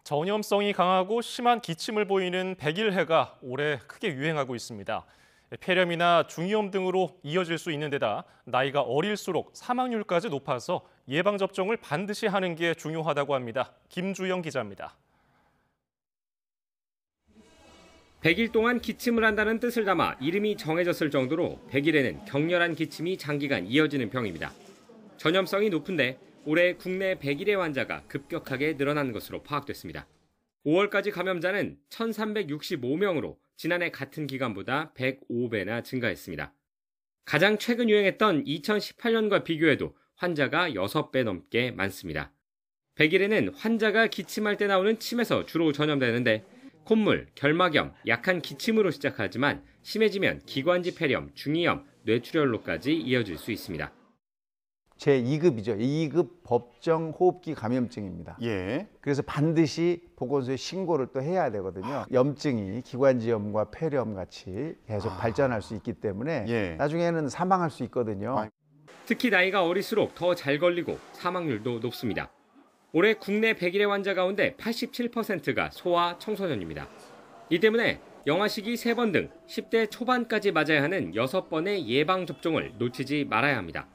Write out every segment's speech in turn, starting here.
전염성이 강하고 심한 기침을 보이는 백일해가 올해 크게 유행하고 있습니다. 폐렴이나 중이염 등으로 이어질 수 있는 데다 나이가 어릴수록 사망률까지 높아서 예방접종을 반드시 하는 게 중요하다고 합니다. 김주영 기자입니다. 100일 동안 기침을 한다는 뜻을 담아 이름이 정해졌을 정도로 백일해는 격렬한 기침이 장기간 이어지는 병입니다. 전염성이 높은데 올해 국내 백일해 환자가 급격하게 늘어난 것으로 파악됐습니다. 5월까지 감염자는 1,365명으로 지난해 같은 기간보다 105배나 증가했습니다. 가장 최근 유행했던 2018년과 비교해도 환자가 6배 넘게 많습니다. 백일해는 환자가 기침할 때 나오는 침에서 주로 전염되는데 콧물, 결막염, 약한 기침으로 시작하지만 심해지면 기관지 폐렴, 중이염, 뇌출혈로까지 이어질 수 있습니다. 제2급이죠. 2급 법정 호흡기 감염증입니다. 예. 그래서 반드시 보건소에 신고를 또 해야 되거든요. 염증이 기관지염과 폐렴 같이 계속 발전할 수 있기 때문에 예. 나중에는 사망할 수 있거든요. 특히 나이가 어릴수록 더 잘 걸리고 사망률도 높습니다. 올해 국내 백일해 환자 가운데 87%가 소아 청소년입니다. 이 때문에 영아시기 3번 등 10대 초반까지 맞아야 하는 6번의 예방접종을 놓치지 말아야 합니다.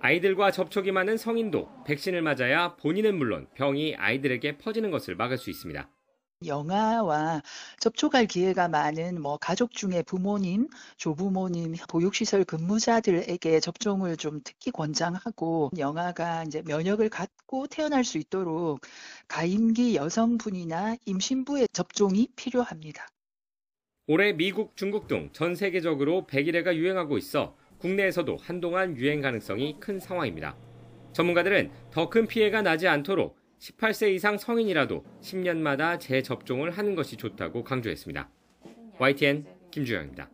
아이들과 접촉이 많은 성인도 백신을 맞아야 본인은 물론 병이 아이들에게 퍼지는 것을 막을 수 있습니다. 영아와 접촉할 기회가 많은 가족 중에 부모님, 조부모님, 보육시설 근무자들에게 접종을 좀 특히 권장하고 영아가 이제 면역을 갖고 태어날 수 있도록 가임기 여성분이나 임신부의 접종이 필요합니다. 올해 미국, 중국 등 전 세계적으로 백일해가 유행하고 있어 국내에서도 한동안 유행 가능성이 큰 상황입니다. 전문가들은 더 큰 피해가 나지 않도록 18세 이상 성인이라도 10년마다 재접종을 하는 것이 좋다고 강조했습니다. YTN 김주영입니다.